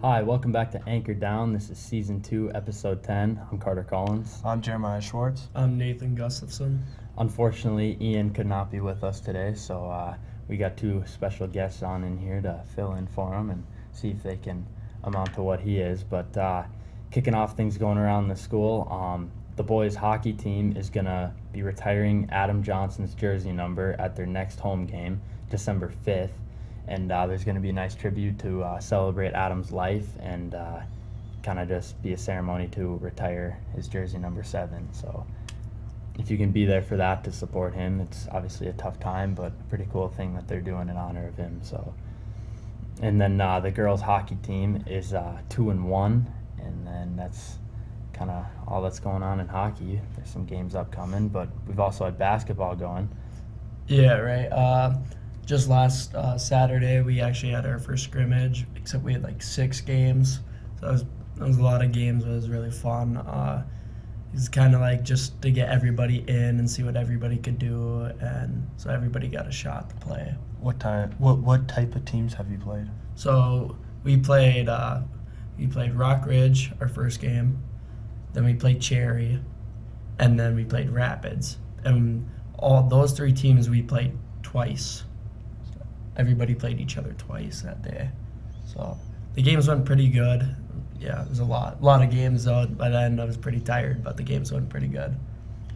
Hi, welcome back to Anchor Down. This is Season 2, Episode 10. I'm Carter Collins. I'm Jeremiah Schwartz. I'm Nathan Gustafson. Unfortunately, Ian could not be with us today, so we got two special guests on in here to fill in for him and see if they can amount to what he is. But kicking off things going around the school, the boys' hockey team is going to be retiring Adam Johnson's jersey number at their next home game, December 5th. And there's going to be a nice tribute to celebrate Adam's life and kind of just be a ceremony to retire his jersey number 7. So if you can be there for that to support him, it's obviously a tough time, but a pretty cool thing that they're doing in honor of him. So, and then the girls' hockey team is 2-1, and then that's kind of all that's going on in hockey. There's some games upcoming, but we've also had basketball going. Yeah, right. Just last Saturday, we actually had our first scrimmage, except we had like 6 games. So that was a lot of games. It was really fun. It was kind of like just to get everybody in and see what everybody could do, and so everybody got a shot to play. What type of teams have you played? So we played Rock Ridge our first game, then we played Cherry, and then we played Rapids. And all those 3 teams we played twice. Everybody played each other twice that day. So the games went pretty good. Yeah, it was a lot of games though. By the end I was pretty tired, but the games went pretty good.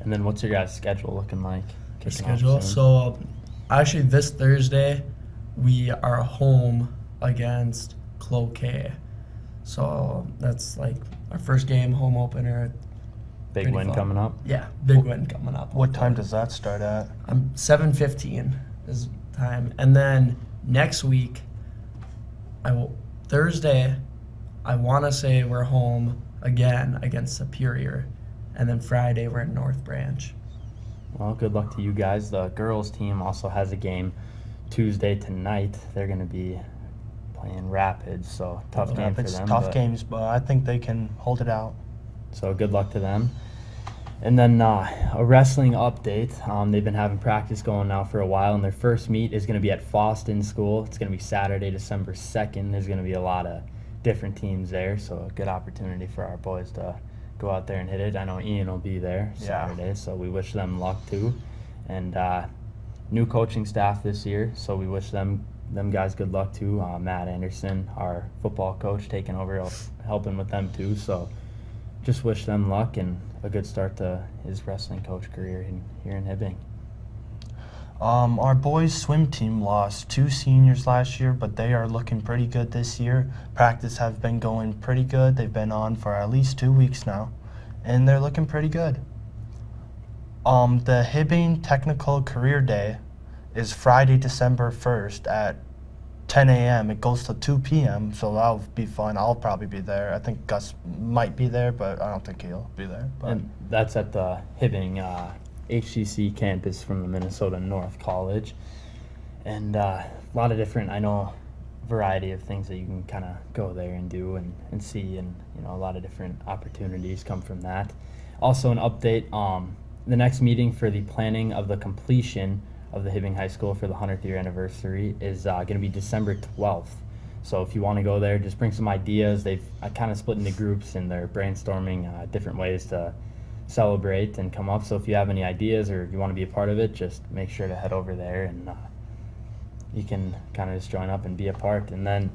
And then what's your guys' schedule looking like? The schedule? So actually this Thursday we are home against Cloquet. So that's like our first game, home opener. Big win coming up? Yeah, big win coming up. What time does that start at? 7:15 is time. And then next week, Thursday, I want to say we're home again against Superior. And then Friday, we're at North Branch. Well, good luck to you guys. The girls' team also has a game Tuesday tonight. They're going to be playing Rapids, so tough game for them. Tough games, but I think they can hold it out. So good luck to them. And then a wrestling update. They've been having practice going now for a while, and their first meet is going to be at Foston School. It's going to be Saturday, December 2nd. There's going to be a lot of different teams there, so a good opportunity for our boys to go out there and hit it. I know Ian will be there Saturday, so we wish them luck too. And new coaching staff this year, so we wish them guys good luck too. Matt Anderson, our football coach, taking over, helping with them too. So just wish them luck and a good start to his wrestling coach career here in Hibbing. Our boys' swim team lost 2 seniors last year, but they are looking pretty good this year. Practice have been going pretty good. They've been on for at least 2 weeks now, and they're looking pretty good. The Hibbing Technical Career Day is Friday, December 1st at 10 a.m. It goes to 2 p.m., so that'll be fun. I'll probably be there. I think Gus might be there, but I don't think he'll be there. But. And that's at the Hibbing HCC campus from the Minnesota North College. And a lot of different, variety of things that you can kind of go there and do and see, and a lot of different opportunities come from that. Also an update, the next meeting for the planning of the completion of the Hibbing High School for the 100th year anniversary is going to be December 12th. So if you want to go there, just bring some ideas. They've kind of split into groups and they're brainstorming different ways to celebrate and come up. So if you have any ideas or if you want to be a part of it, just make sure to head over there and you can kind of just join up and be a part. And then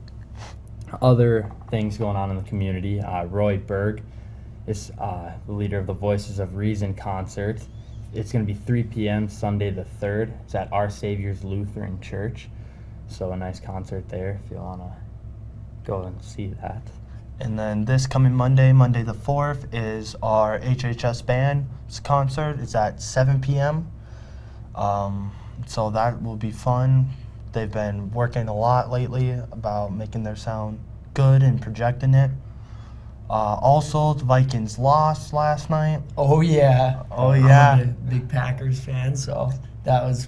other things going on in the community. Roy Berg is the leader of the Voices of Reason concert. It's going to be 3 p.m. Sunday the 3rd. It's at Our Savior's Lutheran Church. So a nice concert there if you want to go and see that. And then this coming Monday the 4th, is our HHS band's concert. It's at 7 p.m. So that will be fun. They've been working a lot lately about making their sound good and projecting it. Also, the Vikings lost last night. Oh yeah. I'm a big Packers fan, so that was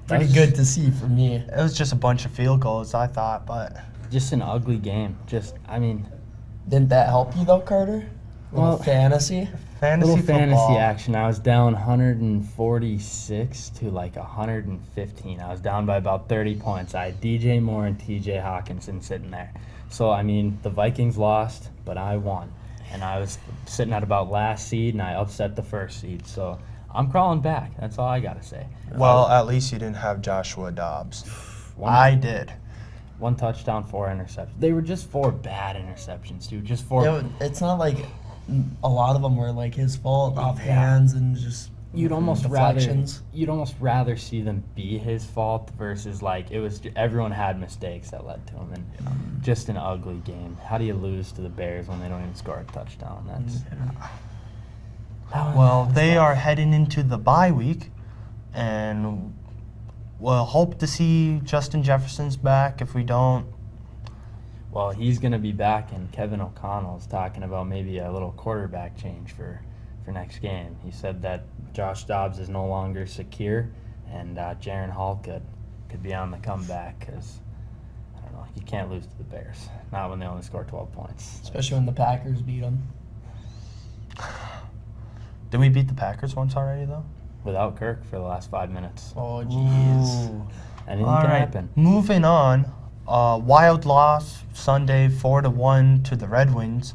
pretty good to see for me. It was just a bunch of field goals, I thought, but Just an ugly game. Didn't that help you though, Carter? Little Well, fantasy. Fantasy little fantasy football. action. I was down 146 to like 115. I was down by about 30 points. I had DJ Moore and TJ Hawkinson sitting there. So, I mean, the Vikings lost, but I won. And I was sitting at about last seed, and I upset the first seed. So, I'm crawling back. That's all I got to say. Well, at least you didn't have Joshua Dobbs. One- I did. 1 touchdown, 4 interceptions. They were just 4 bad interceptions, dude. Just 4. It's not like a lot of them were like his fault, off Yeah. hands and just You'd almost deflections. rather see them be his fault versus like it was. Everyone had mistakes that led to him, and just an ugly game. How do you lose to the Bears when they don't even score a touchdown? That's Well, they are heading into the bye week, and we'll hope to see Justin Jefferson's back. If we don't, Well, he's going to be back, and Kevin O'Connell's talking about maybe a little quarterback change for next game. He said that Josh Dobbs is no longer secure, and Jaren Hall could be on the comeback because, I don't know, you can't lose to the Bears. Not when they only score 12 points. especially when the Packers beat them. did we beat the Packers once already though? Without Kirk for the last 5 minutes. Oh jeez. Ooh. Anything All can right, happen. moving on. Wild loss Sunday, 4-1 to the Red Wings.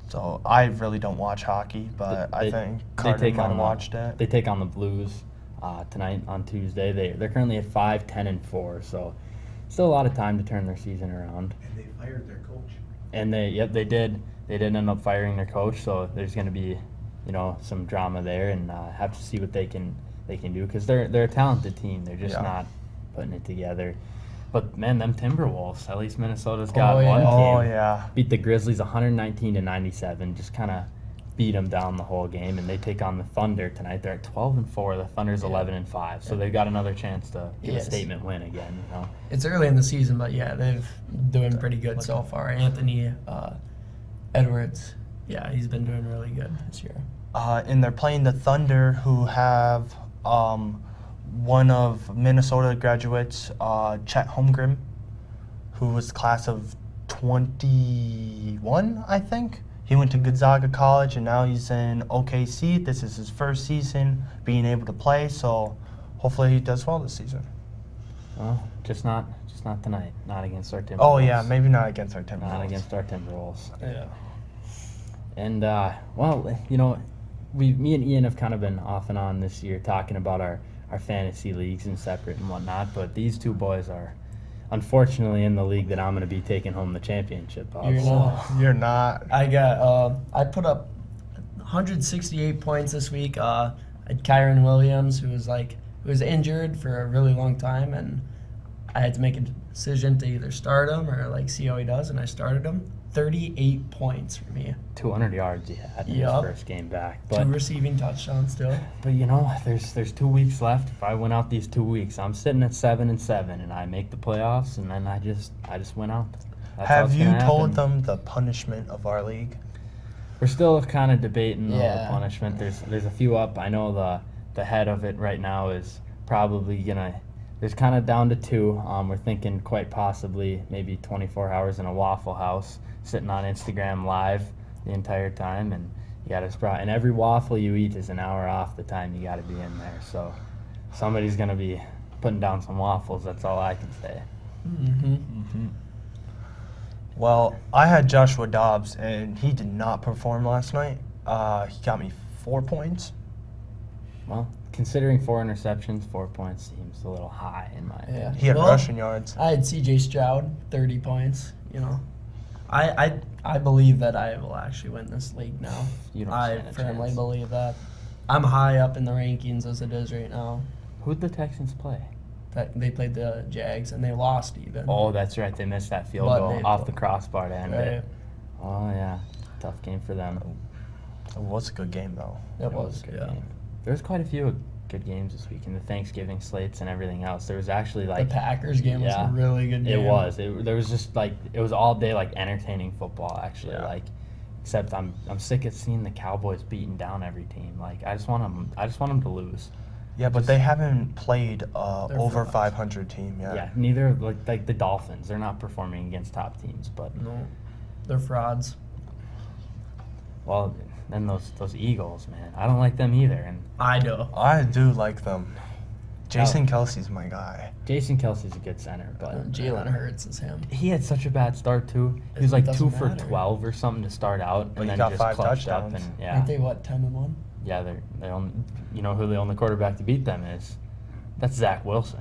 So I really don't watch hockey, but I think Carter might have watched it. They take on the Blues tonight on Tuesday. They're currently at 5-10-4, so still a lot of time to turn their season around. And they fired their coach. And they did. They did end up firing their coach, so there's going to be, some drama there, and have to see what they can do because they're a talented team. They're just Yeah. not putting it together. But man, them Timberwolves. At least Minnesota's got Oh, yeah. one game. Oh yeah. Beat the Grizzlies 119-97. Just kind of beat them down the whole game, and they take on the Thunder tonight. They're at 12-4. The Thunder's 11-5, so they've got another chance to get a Yes. statement win again. It's early in the season, but yeah, they've doing pretty good so far. Anthony Edwards, yeah, he's been doing really good this year. And they're playing the Thunder, who have one of Minnesota graduates, Chet Holmgren, who was class of 21, I think. He went to Gonzaga College, and now he's in OKC. This is his first season being able to play, so hopefully he does well this season. Well, just not tonight. Not against our Timberwolves. Oh yeah, maybe not against our Timberwolves. Not against our Timberwolves. Yeah. And me and Ian have kind of been off and on this year talking about our fantasy leagues and separate and whatnot, but these two boys are unfortunately in the league that I'm going to be taking home the championship of. You're so- not. You're not. I got I put up 168 points this week. I had Kyron Williams, who was injured for a really long time, and I had to make a decision to either start him or see how he does, and I started him. 38 points for me. 200 yards he had in Yup. his first game back. 2 But receiving touchdowns still. there's 2 weeks left. If I win out these 2 weeks, I'm sitting at 7-7, and I make the playoffs, and then I just win out. That's how Have it's you gonna told happen. them the punishment of our league? We're still kind of debating the Yeah. punishment. There's a few up. I know the head of it right now is probably gonna. There's kind of down to 2. We're thinking quite possibly maybe 24 hours in a Waffle House, sitting on Instagram Live the entire time, and you got to and every waffle you eat is an hour off the time you got to be in there. So somebody's gonna be putting down some waffles. That's all I can say. Mm-hmm. Well, I had Joshua Dobbs, and he did not perform last night. He got me 4 points. Well, considering 4 interceptions, 4 points seems a little high in my opinion. He had Well, rushing yards. I had C.J. Stroud, 30 points. I believe that I will actually win this league now. You don't I stand a firmly chance. believe that. I'm high up in the rankings as it is right now. Who'd the Texans play? That they played the Jags and they lost even. Oh, that's right. They missed that field But goal they- off the crossbar to end Right. it. Oh yeah, tough game for them. It was a good game, though. It was, a good yeah. game. There was quite a few good games this week in the Thanksgiving slates and everything else. There was actually The Packers game was yeah, a really good game. It was. There was just it was all day entertaining football actually. Yeah. Except I'm sick of seeing the Cowboys beating down every team. I just want them to lose. Yeah, but they haven't played They're over frauds. 500 team yet. Yeah, neither like the Dolphins. They're not performing against top teams, but No, they're frauds. Well, then those Eagles, man, I don't like them either. And I do. I do like them. Jason Kelsey's my guy. Jason Kelsey's a good center, but Jalen Hurts is him. he had such a bad start too. He was It like doesn't 2 for matter. 12 or something to start out, But and he then got just 5 clutched up. touchdowns. And yeah, Aren't they what 10-1? yeah, they own. You know who the only quarterback to beat them is? That's Zach Wilson.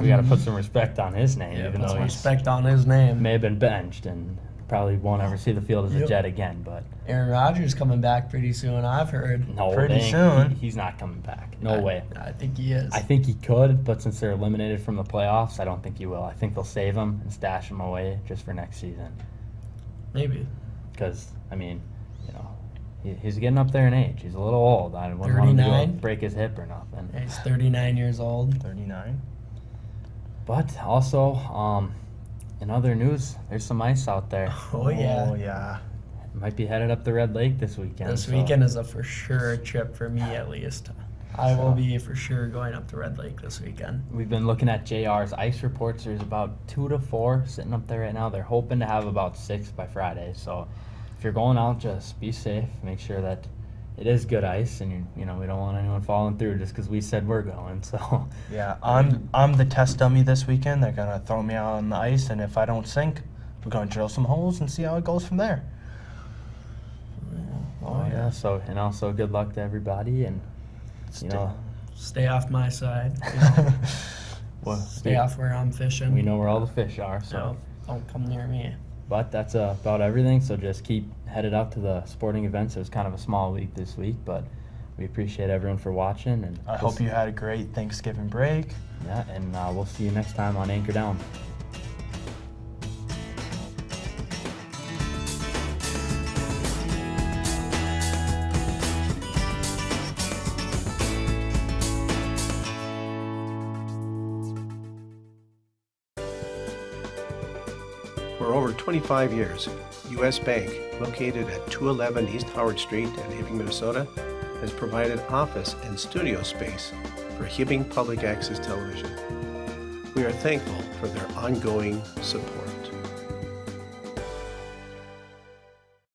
We got to put some respect on his name, Yeah, even put though some he respect on his name. may have been benched and probably won't ever see the field as a Yep. Jet again. But Aaron Rodgers coming back pretty soon, I've heard. no, Pretty they ain't- soon. he's not coming back. No way. I think he is. I think he could, but since they're eliminated from the playoffs, I don't think he will. I think they'll save him and stash him away just for next season. Maybe. Because, I mean, you know, he's getting up there in age. He's a little old. I wouldn't want him to go 39? break his hip or nothing. He's 39 years old. 39. But also, in other news, there's some ice out there. Oh, yeah. Oh, yeah. Might be headed up the Red Lake this weekend. This so- weekend is a for sure trip for me, at least. I will be for sure going up to Red Lake this weekend. We've been looking at JR's ice reports. There's about 2 to 4 sitting up there right now. They're hoping to have about 6 by Friday. So if you're going out, just be safe. Make sure that it is good ice, and we don't want anyone falling through just because we said we're going. So Yeah, I'm the test dummy this weekend. They're gonna throw me out on the ice, and if I don't sink, we're gonna drill some holes and see how it goes from there. oh yeah. So and also good luck to everybody, and you know, Stay off my side. You know, well, stay off where I'm fishing. we know where all the fish are. So. So don't come near me. But that's about everything. So just keep headed out to the sporting events. It was kind of a small week this week, but we appreciate everyone for watching. And I hope you had a great Thanksgiving break. Yeah, and we'll see you next time on Anchor Down. For over 25 years, U.S. Bank, located at 211 East Howard Street in Hibbing, Minnesota, has provided office and studio space for Hibbing Public Access Television. We are thankful for their ongoing support.